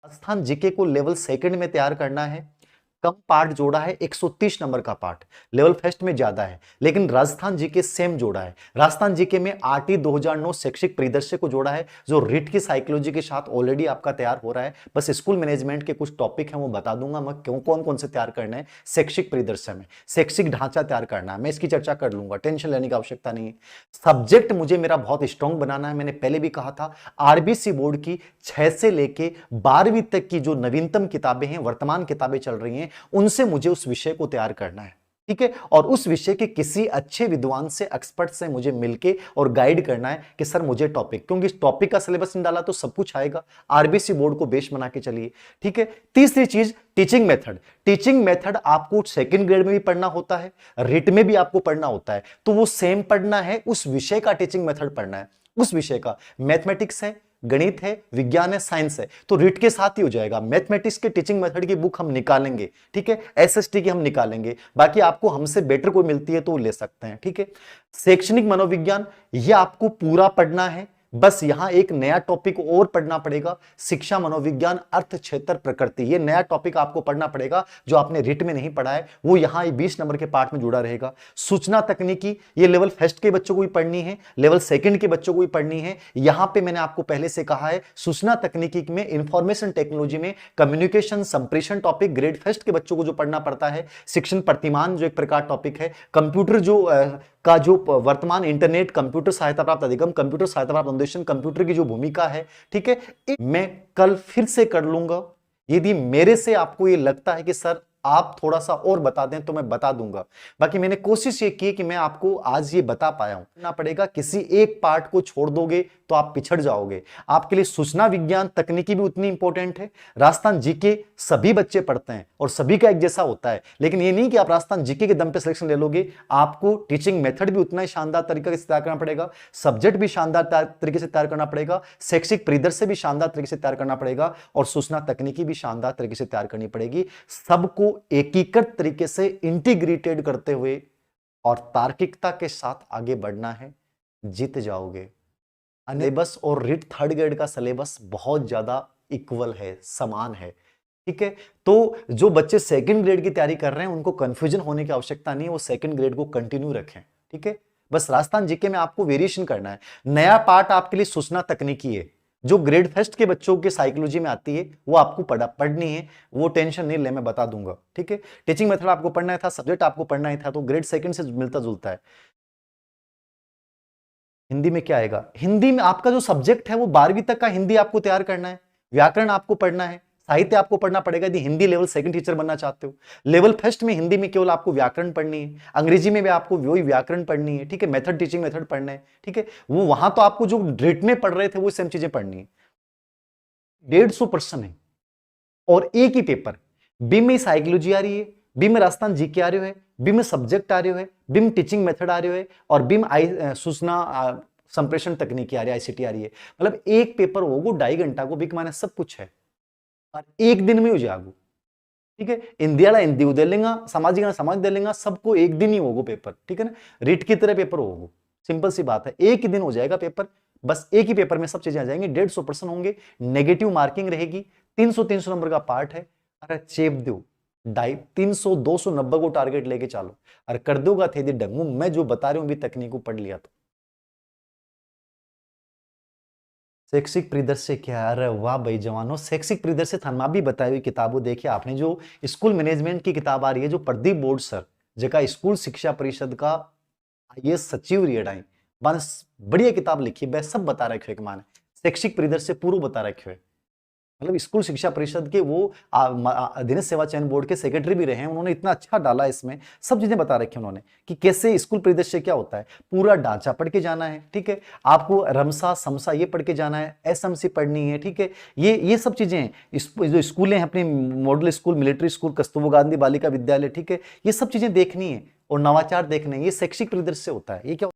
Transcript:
Rajasthan GK को level second में तैयार करना है। कम पार्ट जोड़ा है, 130 नंबर का पार्ट, लेवल फर्स्ट में ज्यादा है, लेकिन राजस्थान जीके सेम जोड़ा है। राजस्थान जीके में आरटी 2009 शैक्षिक परिदृश्य को जोड़ा है, जो रिट की साइकोलॉजी के साथ ऑलरेडी आपका तैयार हो रहा है। बस स्कूल मैनेजमेंट के कुछ टॉपिक हैं वो बता दूंगा मैं, क्यों कौन कौन से तैयार करना है। शैक्षिक परिदृश्य में शैक्षिक ढांचा तैयार करना है, मैं इसकी चर्चा कर लूंगा, टेंशन लेने की आवश्यकता नहीं है। सब्जेक्ट मुझे मेरा बहुत स्ट्रॉन्ग बनाना है, मैंने पहले भी कहा था। आरबीसी बोर्ड की 6 से लेके 12वीं तक की जो नवीनतम किताबें हैं, वर्तमान किताबें चल रही हैं, उनसे मुझे उस विषय को तैयार करना है, ठीक है। और उस विषय के किसी अच्छे विद्वान से, एक्सपर्ट से मुझे मिलके और गाइड करना है कि सर मुझे टॉपिक, क्योंकि इस टॉपिक का सिलेबस नहीं डाला तो सब कुछ आएगा। आरबीसी बोर्ड को बेस बना के चलिए, ठीक है। तीसरी चीज टीचिंग मेथड। टीचिंग मेथड आपको सेकंड ग्रेड में भी पढ़ना होता है, रिट में भी आपको पढ़ना होता है, तो वो सेम पढ़ना है, उस विषय का टीचिंग मेथड पढ़ना है। उस विषय का मैथमेटिक्स है, गणित है, विज्ञान है, साइंस है, तो रिट के साथ ही हो जाएगा। मैथमेटिक्स के टीचिंग मेथड की बुक हम निकालेंगे, ठीक है, एसएसटी की हम निकालेंगे, बाकी आपको हमसे बेटर कोई मिलती है तो वो ले सकते हैं, ठीक है। शैक्षणिक मनोविज्ञान, ये आपको पूरा पढ़ना है, बस यहां एक नया टॉपिक और पढ़ना पड़ेगा, शिक्षा मनोविज्ञान अर्थ क्षेत्र प्रकृति। ये नया टॉपिक आपको पढ़ना पड़ेगा जो आपने रिट में नहीं पढ़ा है, वो यहां 20 नंबर के पार्ट में जुड़ा रहेगा। सूचना तकनीकी, ये लेवल फर्स्ट के बच्चों को भी पढ़नी है, लेवल सेकंड के बच्चों को भी पढ़नी है। यहां पे मैंने आपको पहले से कहा है, सूचना तकनीकी में, इंफॉर्मेशन टेक्नोलॉजी में कम्युनिकेशन संप्रेषण टॉपिक ग्रेड फर्स्ट के बच्चों को जो पढ़ना पड़ता है। शिक्षण प्रतिमान जो एक प्रकार टॉपिक है, कंप्यूटर का जो वर्तमान इंटरनेट, कंप्यूटर सहायता प्राप्त अधिगम, कंप्यूटर सहायता प्राप्त फाउंडेशन, कंप्यूटर की जो भूमिका है, ठीक है, मैं कल फिर से कर लूंगा। यदि मेरे से आपको ये लगता है कि सर आप थोड़ा सा और बता दें तो मैं बता दूंगा। बाकी मैंने कोशिश ये की कि मैं आपको आज ये बता पाया हूं। ना पड़ेगा, किसी एक पार्ट को छोड़ दोगे तो आप पिछड़ जाओगे। आपके लिए सूचना विज्ञान तकनीकी भी उतनी इंपॉर्टेंट है। राजस्थान जीके सभी बच्चे पढ़ते हैं और सभी का एक जैसा होता है, लेकिन ये नहीं कि आप राजस्थान जीके के दम पे सिलेक्शन ले लोगे। आपको टीचिंग मेथड भी उतना ही शानदार तरीके से तैयार करना पड़ेगा, सब्जेक्ट भी शानदार तरीके से तैयार करना पड़ेगा, शैक्षिक परिदृश्य भी शानदार तरीके से तैयार करना पड़ेगा, और सूचना तकनीकी भी शानदार तरीके से तैयार करनी पड़ेगी। सबको एकीकृत तरीके से इंटीग्रेटेड करते हुए और तार्किकता के साथ आगे बढ़ना है, जीत जाओगे। सिलेबस और रिट थर्ड ग्रेड का सिलेबस बहुत ज्यादा इक्वल है, समान है, ठीक है। तो जो बच्चे सेकंड ग्रेड की तैयारी कर रहे हैं उनको कंफ्यूजन होने की आवश्यकता नहीं, वो सेकंड ग्रेड को कंटिन्यू रखें, ठीक है। बस राजस्थान जीके में आपको वेरिएशन करना है। नया पार्ट आपके लिए सूचना तकनीकी है, जो ग्रेड फर्स्ट के बच्चों के साइकोलॉजी में आती है वो आपको पढ़नी है, वो टेंशन नहीं ले, मैं बता दूंगा, ठीक है। टीचिंग मेथड आपको पढ़ना था, सब्जेक्ट आपको पढ़ना ही था, तो ग्रेड सेकंड से मिलता जुलता है। हिंदी में क्या आएगा? हिंदी में आपका जो सब्जेक्ट है वो 12वीं तक का हिंदी आपको तैयार करना है, व्याकरण आपको पढ़ना है, साहित्य आपको पढ़ना पड़ेगा यदि हिंदी लेवल सेकंड टीचर बनना चाहते हो। लेवल फर्स्ट में हिंदी में केवल आपको व्याकरण पढ़नी है, अंग्रेजी में भी आपको वही व्याकरण पढ़नी है, ठीक है। मेथड, टीचिंग मेथड पढ़ना है, ठीक है। वो वहां तो आपको जो रिट में पढ़ रहे थे वो सेम चीजें पढ़नी है। 150 प्रश्न है और एक ही पेपर। बी में साइकोलॉजी आ रही है, बी में राजस्थान जीके आ रहे हो है, बी में सब्जेक्ट आ रहे हो है, बी में टीचिंग मेथड आ रहे हो है, और बी में सूचना संप्रेषण तकनीकी आ रही है, आईसीटी आ रही है। मतलब एक पेपर होगो 2.5 घंटा को, बी माने सब कुछ है और एक दिन में हो जाएगा, ठीक है। हिंदी वाला हिंदी दे लेंगा, सामाजिक वाला समाज दे लेंगा, सबको एक दिन ही होगो पेपर, ठीक है ना। रिट की तरह पेपर होगो, सिंपल सी बात है, एक ही दिन हो जाएगा पेपर। बस एक ही पेपर में सब चीजें आ जाएंगी। 150 प्रश्न होंगे, नेगेटिव मार्किंग रहेगी, 300 नंबर का पार्ट है। अरे चेप दो 300-290 को टारगेट लेके चलो, अरे कर दोगा थे ढंगू, मैं जो बता रही हूं भी तकनीक को पढ़ लिया तो। शैक्षिक परिदृश्य क्या है? अरे वाह भाई जवानों, शैक्षिक परिदृश्य थनमा भी बताई हुई किताबों देखिए आपने, जो स्कूल मैनेजमेंट की किताब आ रही है, जो प्रदीप बोर्ड सर जगह स्कूल शिक्षा परिषद का ये सचिव रियडाई बस बढ़िया किताब लिखी, बस सब बता रखे कि माने शैक्षिक परिदृश्य पूर्व बता रखे हुए। मतलब स्कूल शिक्षा परिषद के वो अधीनस्थ सेवा चयन बोर्ड के सेक्रेटरी भी रहे हैं, उन्होंने इतना अच्छा डाला इसमें, सब चीजें बता रखी उन्होंने कि कैसे स्कूल परिदृश्य क्या होता है। पूरा ढांचा पढ़ के जाना है, ठीक है। आपको रमसा समसा ये पढ़ के जाना है, एसएमसी पढ़नी है, ठीक है। ये सब चीजें हैं। जो स्कूलें हैं अपनी, model school, military school, Kasturba Gandhi Balika Vidyalaya, ठीक है, ये सब चीजें देखनी है और नवाचार देखने, ये शैक्षिक परिदृश्य होता है। ये क्या